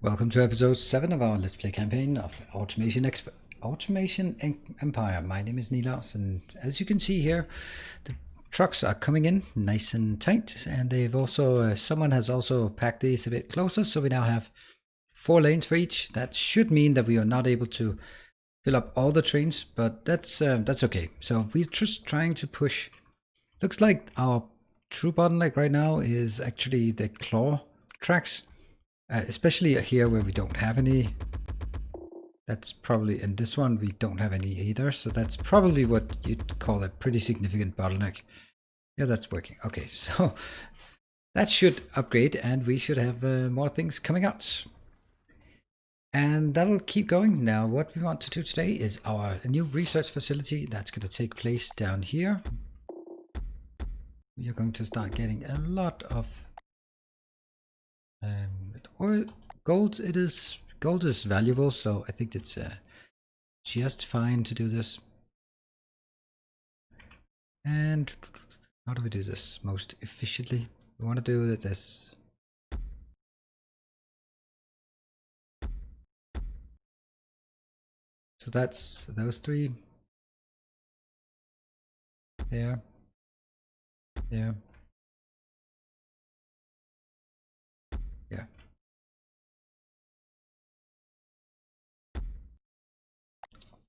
Welcome to episode 7 of our Let's Play campaign of Empire. My name is Nilaus, and as you can see here, the trucks are coming in nice and tight, and they've also, someone has also packed these a bit closer, so we now have 4 lanes for each. That should mean that we are not able to fill up all the trains, but that's okay. So we're just trying to push. Looks like our true bottleneck right now is actually the claw tracks. Especially here where we don't have any. That's probably, in this one we don't have any either, so that's probably what you'd call a pretty significant bottleneck. Yeah, that's working. Okay, so that should upgrade and we should have more things coming out. And that'll keep going. Now what we want to do today is our new research facility that's going to take place down here. We are going to start getting a lot of or gold. Gold is valuable, so I think it's just fine to do this. And how do we do this most efficiently? We want to do this. So that's those 3. There. There. Yeah.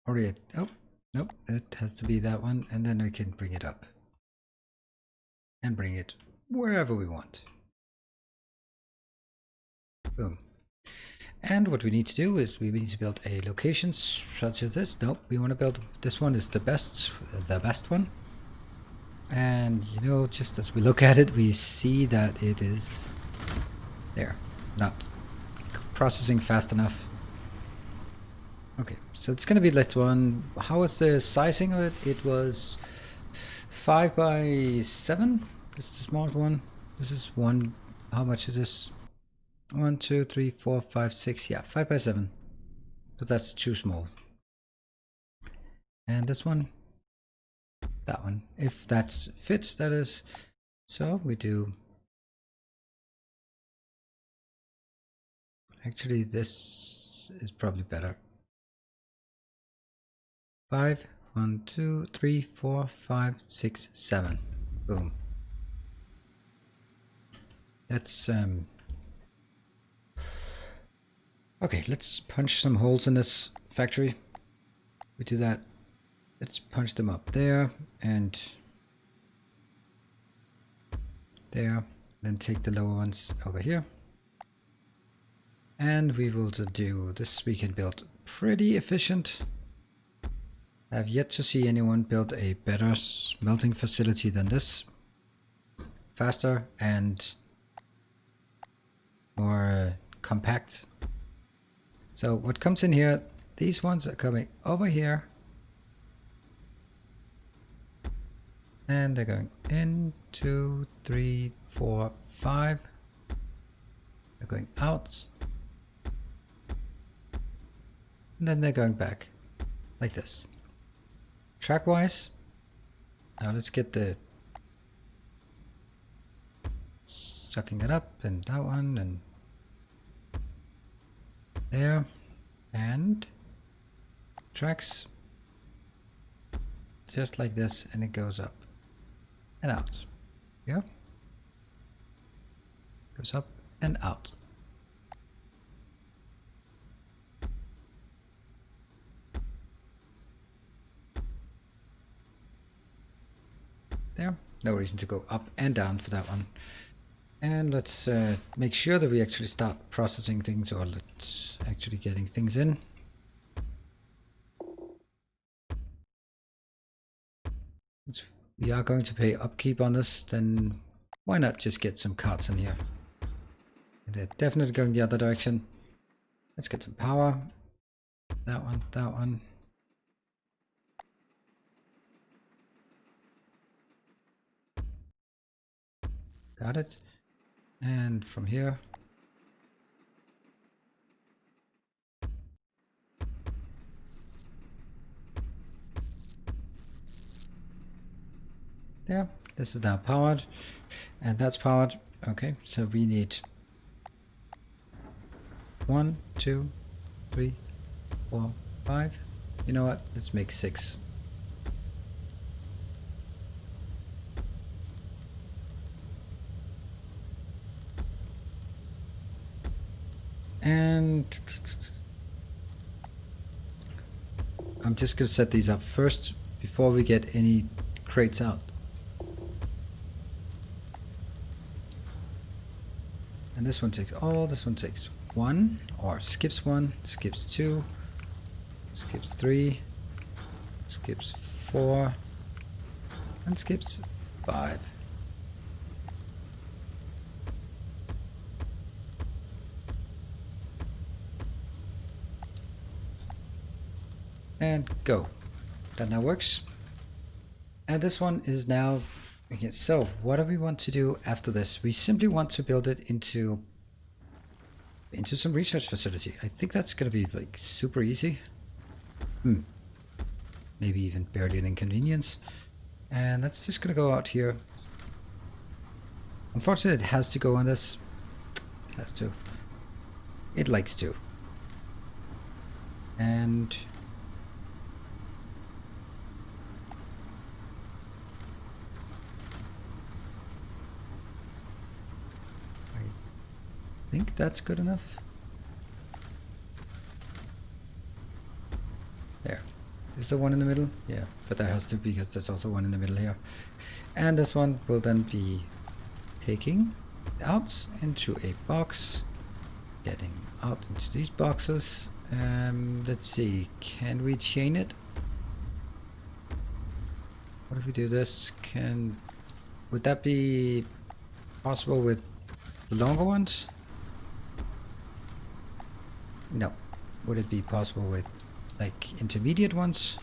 Alright. Oh, nope. It has to be that one, and then we can bring it up. And bring it wherever we want. Boom. And what we need to do is we need to build a location such as this. Nope, we want to build this one is the best one. And you know, just as we look at it, we see that it is there, not processing fast enough. Okay, so it's gonna be this one. How was the sizing of it? It was 5 by 7. This is the small one. This is 1. How much is this? 1, 2, 3, 4, 5, 6. Yeah, 5 by 7. But that's too small. And this one, that one, if that fits, that is. So we do. Actually, this is probably better. 5, 1, 2, 3, 4, 5, 6, 7. Boom. That's okay, let's punch some holes in this factory. We do that. Let's punch them up there and there. Then take the lower ones over here. And we will do this. We can build pretty efficient. I've yet to see anyone build a better smelting facility than this. Faster and more compact. So what comes in here, these ones are coming over here. And they're going in, 2, 3, 4, 5. They're going out. And then they're going back, like this. Track-wise, now let's get the sucking it up, and that one, and there, and tracks, just like this, and it goes up and out. Yeah, goes up and out. There, no reason to go up and down for that one. And let's make sure that we actually start processing things, or let's actually getting things in. We are going to pay upkeep on this, then why not just get some carts in here? And they're definitely going the other direction. Let's get some power. That one, that one. Got it. And from here. There, this is now powered, and that's powered. Okay, so we need 1, 2, 3, 4, 5. You know what? Let's make 6. And I'm just gonna set these up first before we get any crates out. And this one takes, this one takes 1, or skips 1, skips 2, skips 3, skips 4, and skips 5. And go. That now works. And this one is now, okay, so what do we want to do after this? We simply want to build it into some research facility. I think that's gonna be like super easy. Maybe even barely an inconvenience. And that's just gonna go out here. Unfortunately, it has to go on this. It has to. It likes to. And I think that's good enough. There. Is there one in the middle? Yeah, but there has to be, because there's also one in the middle here. And this one will then be taking out into a box, getting out into these boxes. Let's see, can we chain it? What if we do this? Would that be possible with the longer ones? No. Would it be possible with like intermediate ones?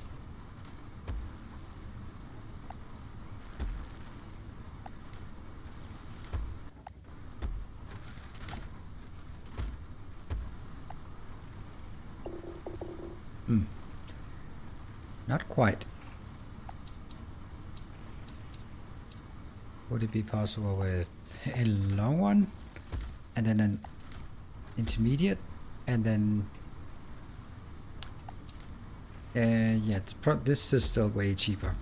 Not quite. Would it be possible with a long one and then an intermediate and then yeah, this is still way cheaper.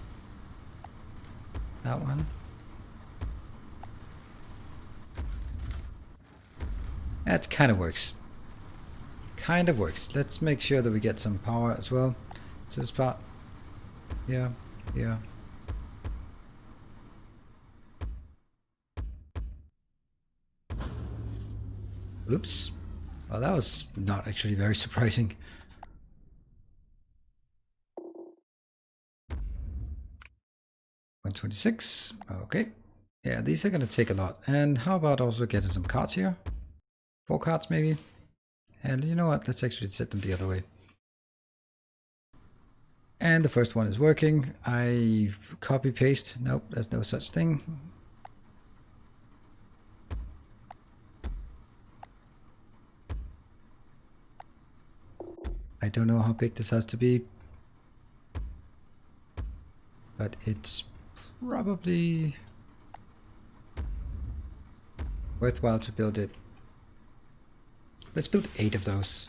That one. That kind of works. Kind of works. Let's make sure that we get some power as well to this part. Yeah, yeah. Oops. Well, that was not actually very surprising. $126. Okay. Yeah, these are gonna take a lot. And how about also getting some cards here? 4 cards maybe? And you know what? Let's actually set them the other way. And the first one is working. I copy paste. Nope, there's no such thing. I don't know how big this has to be, but it's probably worthwhile to build it. Let's build 8 of those.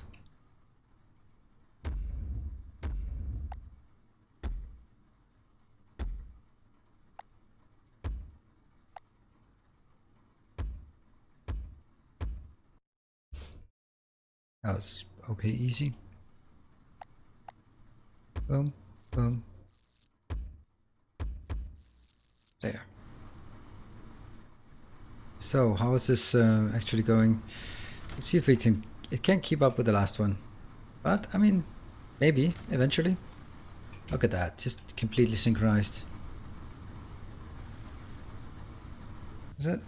That was okay, easy. Boom, boom. There. So how is this actually going? Let's see if we can. It can't keep up with the last one, but I mean, maybe eventually. Look at that, just completely synchronized. Is it?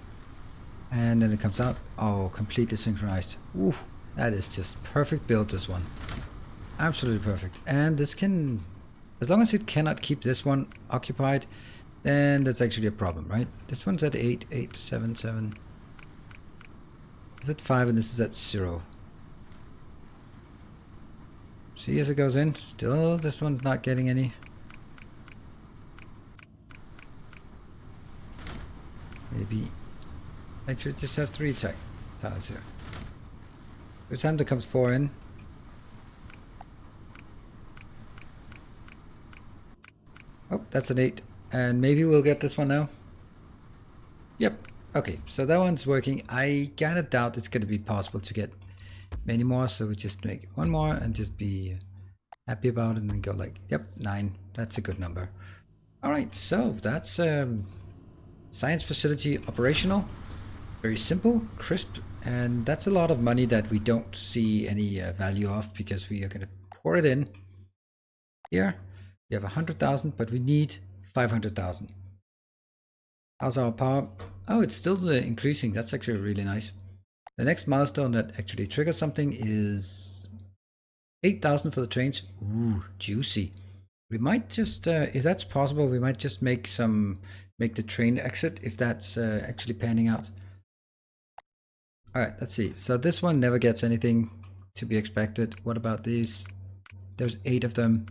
And then it comes out. Oh, completely synchronized. Ooh, that is just perfect build, this one. Absolutely perfect. And this can, as long as it cannot keep this one occupied, then that's actually a problem, right? This one's at 8, 8, 7, 7. It's at 5 and this is at 0. See, as it goes in, still this one's not getting any. Maybe actually just have 3 tiles here. Every time there comes 4 in. Oh, that's an 8. And maybe we'll get this one now. Yep. Okay, so that one's working. I kind of doubt it's going to be possible to get many more, so we just make one more and just be happy about it and then go like, yep, 9. That's a good number. All right, so that's science facility operational. Very simple, crisp, and that's a lot of money that we don't see any value of because we are going to pour it in here. We have 100,000, but we need 500,000. How's our power? Oh, it's still increasing. That's actually really nice. The next milestone that actually triggers something is 8,000 for the trains. Ooh, juicy. We might just, if that's possible, we might just make the train exit if that's actually panning out. All right, let's see. So this one never gets anything to be expected. What about these? There's 8 of them.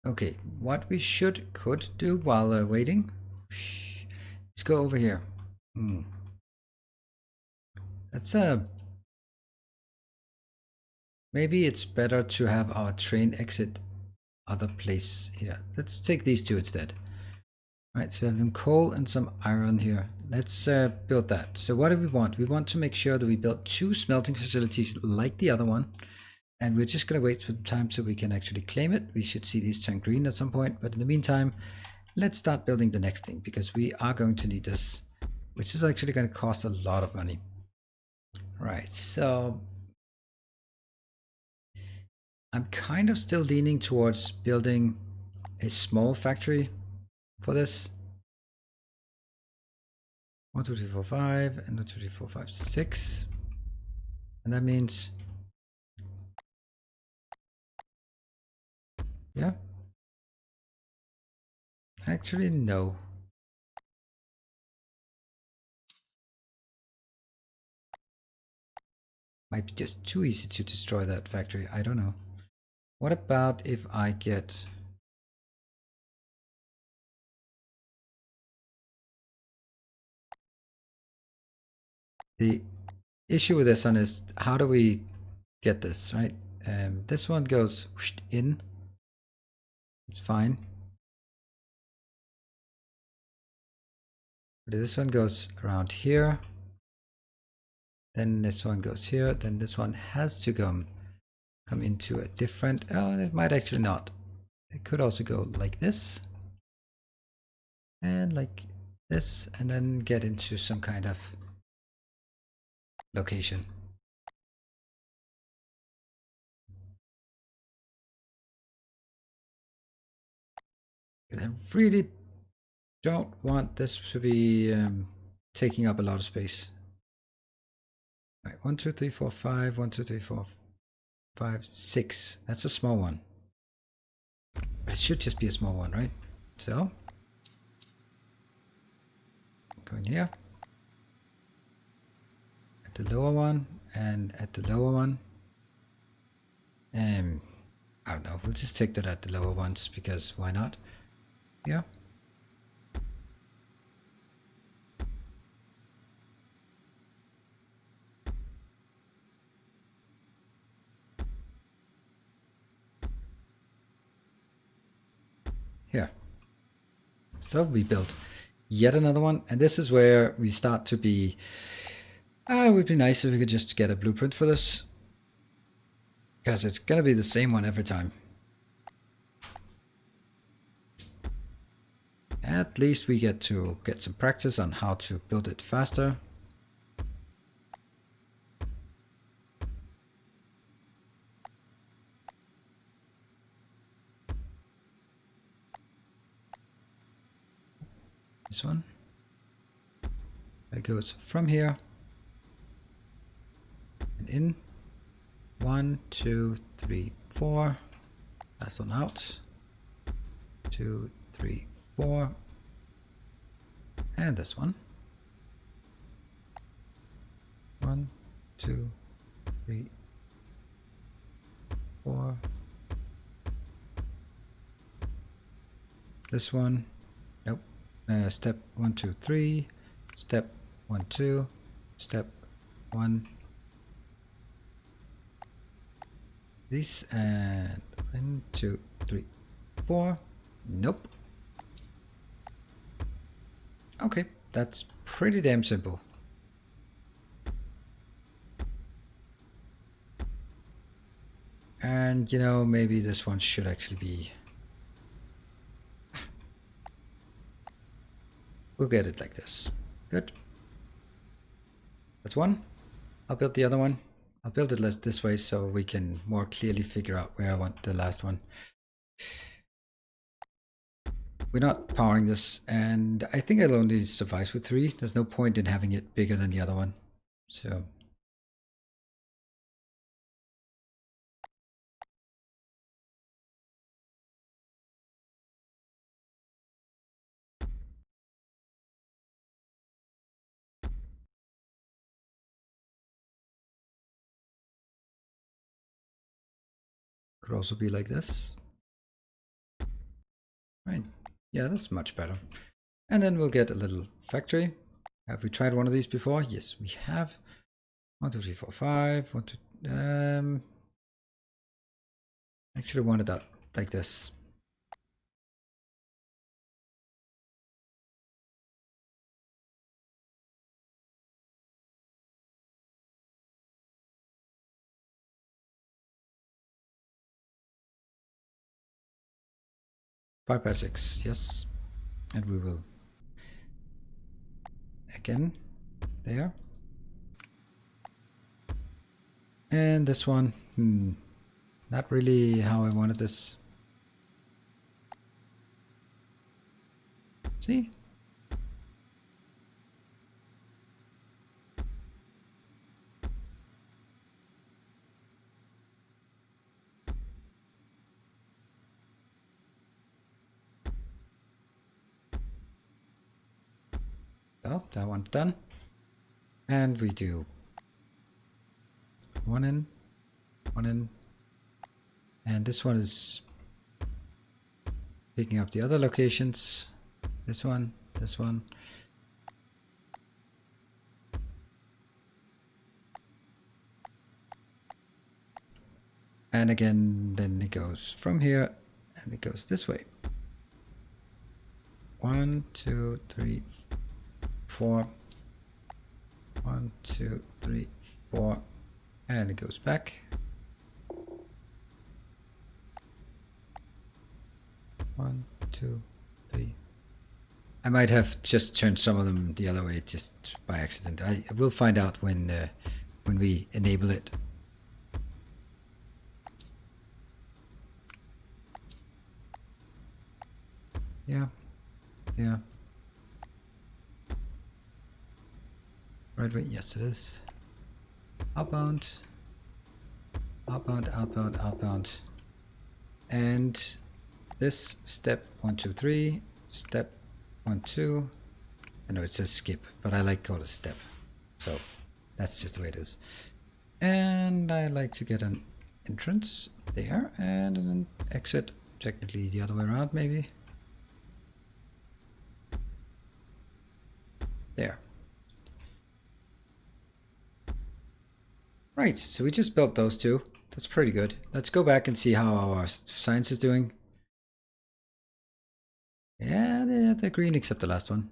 Okay, what we could do while waiting, let's go over here. Let's maybe it's better to have our train exit other place here. Let's take these 2 instead. Right, so we have some coal and some iron here. Let's build that. So what do we want? We want to make sure that we build 2 smelting facilities like the other one. And we're just going to wait for the time so we can actually claim it. We should see these turn green at some point. But in the meantime, let's start building the next thing because we are going to need this, which is actually going to cost a lot of money. Right, so I'm kind of still leaning towards building a small factory for this. 1, 2, 3, 4, 5, and 1, 2, 3, 4, 5, 6. And that means, yeah. Actually, no. Might be just too easy to destroy that factory. I don't know. What about if I get the issue with this one is how do we get this, right? This one goes in. It's fine. But this one goes around here. Then this one goes here. Then this one has to come into a different. Oh, it might actually not. It could also go like this. And like this. And then get into some kind of location. I really don't want this to be taking up a lot of space. All right, 1, 2, 3, 4, 5. 1, 2, 3, 4, 5, 6. That's a small one. But it should just be a small one, right? So, go in here. At the lower one and at the lower one. I don't know. We'll just take that at the lower ones because why not? Yeah. Here. So we built yet another one, and this is where we start to be. It would be nice if we could just get a blueprint for this, because it's gonna be the same one every time. At least we get to get some practice on how to build it faster. This one. It goes from here and in. 1, 2, 3, 4. Last one out. 2, 3, 4. And this one. 1, 2, 3, 4. This one. Nope. Step 1, 2, 3. Step 1, 2. Step 1. These and 1, 2, 3, 4. Nope. Okay, that's pretty damn simple. And you know, maybe this one should actually be... We'll get it like this. Good. That's one. I'll build the other one. I'll build it this way so we can more clearly figure out where I want the last one. We're not powering this, and I think it'll only suffice with 3. There's no point in having it bigger than the other one. So could also be like this. Right. Yeah, that's much better. And then we'll get a little factory. Have we tried one of these before? Yes, we have. 1, 2, 3, 4, 5. 1, 2. Actually wanted that like this. Five by 6, yes. And we will again there. And this one, not really how I wanted this. See? Oh, that one's done. And we do one in, and this one is picking up the other locations. This one. And again, then it goes from here and it goes this way. 1, 2, 3, 4. 1, 2, 3, 4. And it goes back. 1, 2, 3. I might have just turned some of them the other way just by accident. I will find out when we enable it. Yeah. Right way, yes it is. Outbound. And this step 1, 2, 3, step 1, 2. I know it says skip, but I like to call it step. So that's just the way it is. And I like to get an entrance there and an exit, technically the other way around maybe. There. Right, so we just built those two. That's pretty good. Let's go back and see how our science is doing. Yeah, they're green except the last one.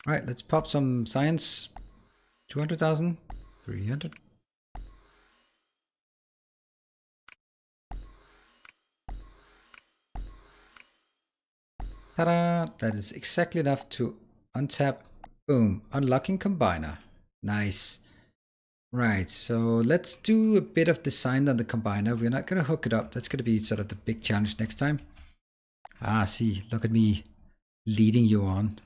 Right, let's pop some science. 200,000, 300. Ta-da! That is exactly enough to untap. Boom, unlocking combiner. Nice. Right, so let's do a bit of design on the combiner. We're not going to hook it up. That's going to be sort of the big challenge next time. Ah, see, look at me leading you on.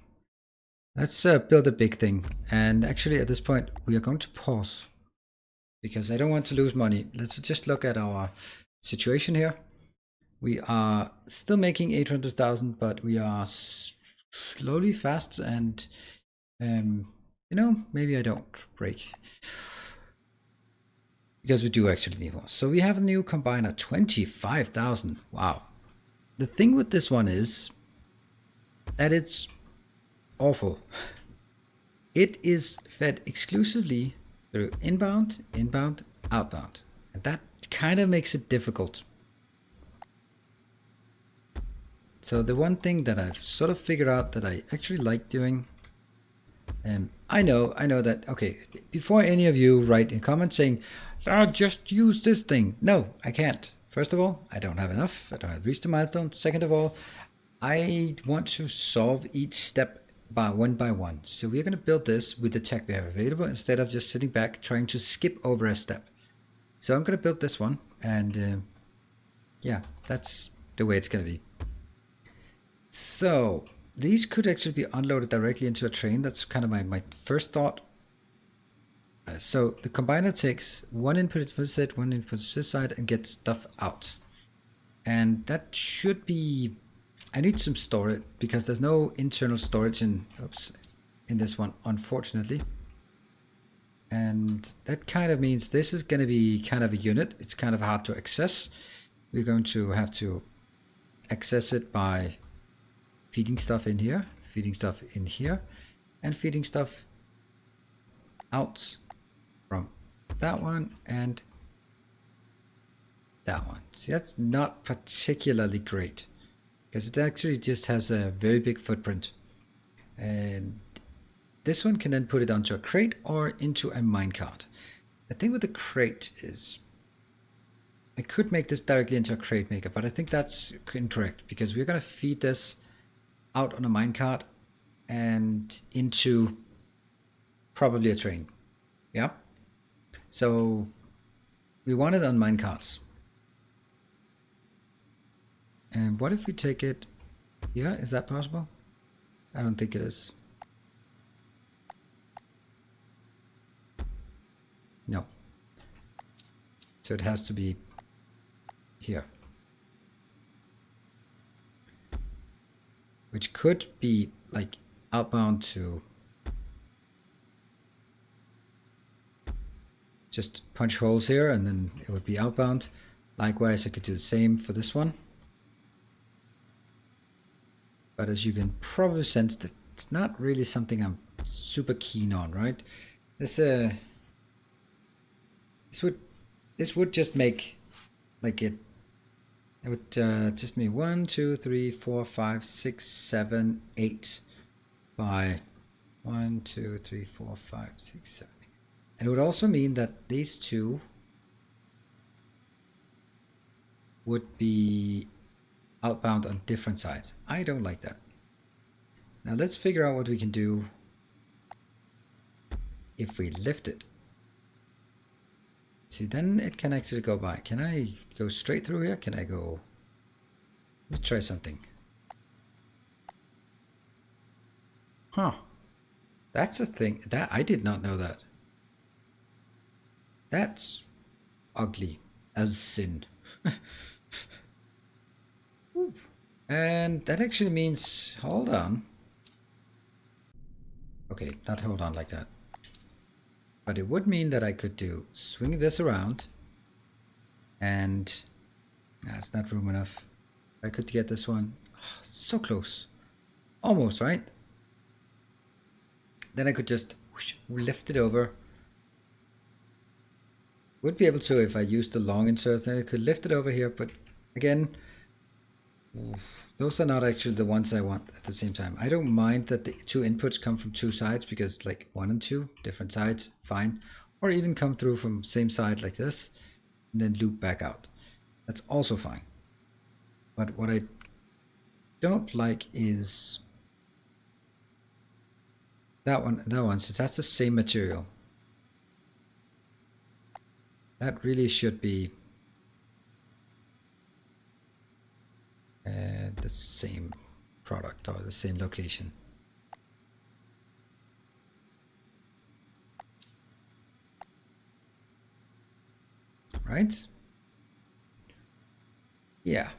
Let's build a big thing. And actually at this point, we are going to pause because I don't want to lose money. Let's just look at our situation here. We are still making 800,000, but we are slowly fast and, you know, maybe I don't break. Because we do actually need more. So we have a new combiner, 25,000. Wow. The thing with this one is that it's awful. It is fed exclusively through inbound, outbound. And that kind of makes it difficult. So the one thing that I've sort of figured out that I actually like doing, I know that, okay, before any of you write in comments saying, just use this thing. No, I can't. First of all, I don't have enough. I don't have reached the milestone. Second of all, I want to solve each step by one. So we're going to build this with the tech we have available instead of just sitting back trying to skip over a step. So I'm going to build this one, and yeah, that's the way it's going to be. So these could actually be unloaded directly into a train. That's kind of my first thought. So the combiner takes one input for this side, one input for this side, and gets stuff out. And that should be, I need some storage because there's no internal storage in this one, unfortunately. And that kind of means this is going to be kind of a unit. It's kind of hard to access. We're going to have to access it by feeding stuff in here, feeding stuff in here, and feeding stuff out from that one and that one. See, that's not particularly great because it actually just has a very big footprint. And this one can then put it onto a crate or into a minecart. The thing with the crate is I could make this directly into a crate maker, but I think that's incorrect because we're going to feed this out on a minecart and into probably a train. Yeah. So we want it on minecarts. And what if we take it here? Is that possible? I don't think it is. No. So it has to be here. Which could be like outbound to just punch holes here and then it would be outbound. Likewise, I could do the same for this one. But as you can probably sense, that it's not really something I'm super keen on, right? This would just make like it would just be 1, 2, 3, 4, 5, 6, 7, 8 by 1, 2, 3, 4, 5, 6, 7. And it would also mean that these two would be outbound on different sides. I don't like that. Now let's figure out what we can do if we lift it. See, then it can actually go by. Can I go straight through here? Can I go? Let's try something. Huh. That's a thing. That I did not know that. That's ugly as sin. And that actually means, hold on. Okay, not hold on like that. But it would mean that I could swing this around and that's not room enough. I could get this one. So close. Almost, right? Then I could just lift it over. Would be able to if I used the long insert, then I could lift it over here, but again, those are not actually the ones I want at the same time. I don't mind that the two inputs come from two sides because like 1 and 2, different sides, fine. Or even come through from same side like this and then loop back out. That's also fine. But what I don't like is that one, since that's the same material. That really should be the same product or the same location. Right? Yeah.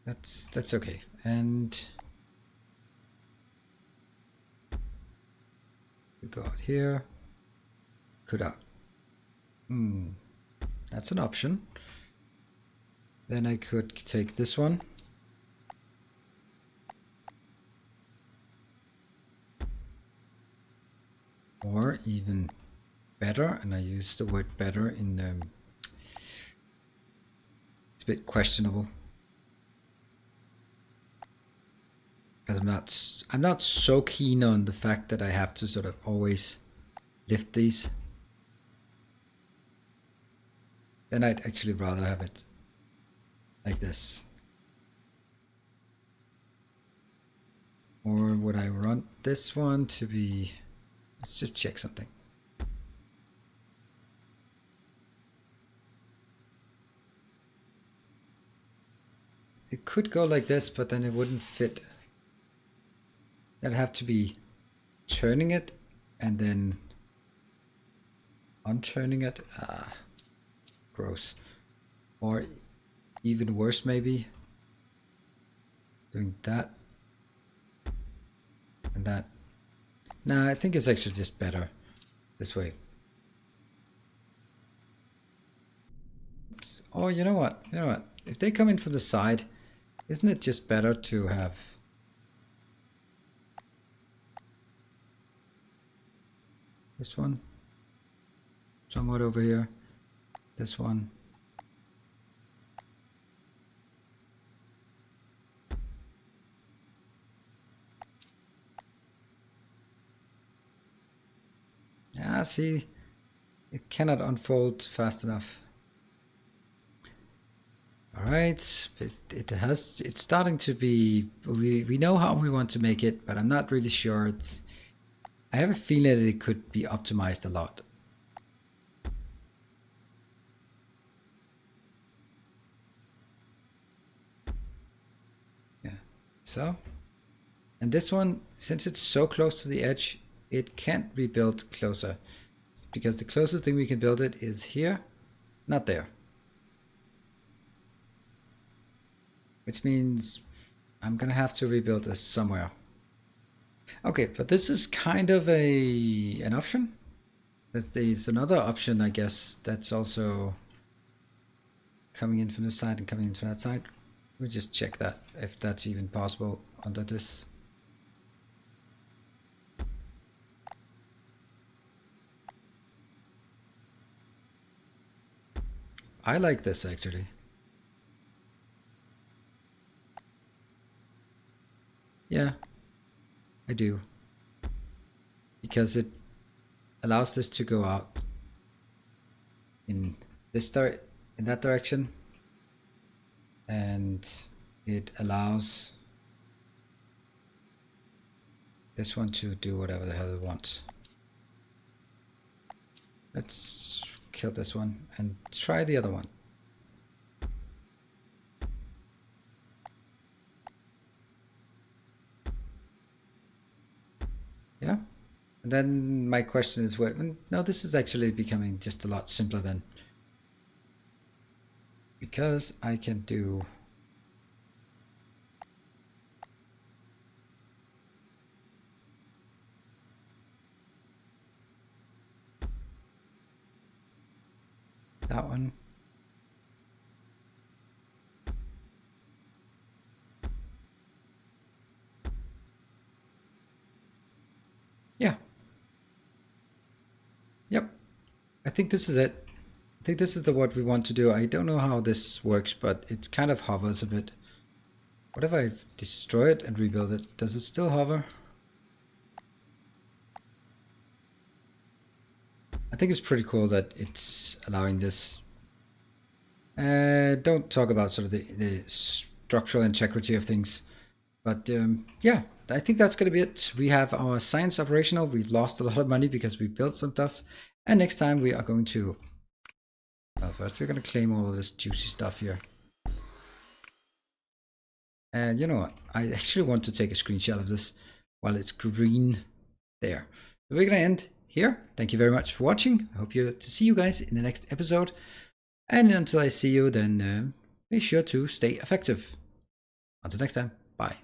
That's okay. And we go out here, could out. That's an option. Then I could take this one. Or even better, and I use the word better in bit questionable. Because I'm not so keen on the fact that I have to sort of always lift these. Then I'd actually rather have it like this. Or would I want this one to be... Let's just check something. It could go like this, but then it wouldn't fit. I'd have to be turning it and then unturning it. Ah, gross. Or even worse, maybe doing that and that. Nah, I think it's actually just better this way. Oops. Oh, you know what? You know what? If they come in from the side, isn't it just better to have this one somewhat over here, this one, yeah, see, it cannot unfold fast enough. All right, it's starting to be, we know how we want to make it, but I'm not really sure. I have a feeling that it could be optimized a lot. Yeah, so, and this one, since it's so close to the edge, it can't be built closer, because the closest thing we can build it is here, not there. Which means I'm gonna have to rebuild this somewhere. Okay, but this is kind of an option. There's another option, I guess, that's also coming in from this side and coming in from that side. Let me just check that, if that's even possible under this. I like this actually. Yeah, I do. Because it allows this to go out in this in that direction, and it allows this one to do whatever the hell it wants. Let's kill this one and try the other one. Yeah. And then my question is, what? No, this is actually becoming just a lot simpler then. Because I can do that one. Yeah. Yep. I think this is it. I think this is what we want to do. I don't know how this works, but it kind of hovers a bit. What if I destroy it and rebuild it? Does it still hover? I think it's pretty cool that it's allowing this. Don't talk about sort of the structural integrity of things. But yeah, I think that's going to be it. We have our science operational. We've lost a lot of money because we built some stuff. And next time we are going to... Well, first we're going to claim all of this juicy stuff here. And you know what? I actually want to take a screenshot of this while it's green there. So we're going to end here. Thank you very much for watching. I hope to see you guys in the next episode. And until I see you, then be sure to stay effective. Until next time, bye.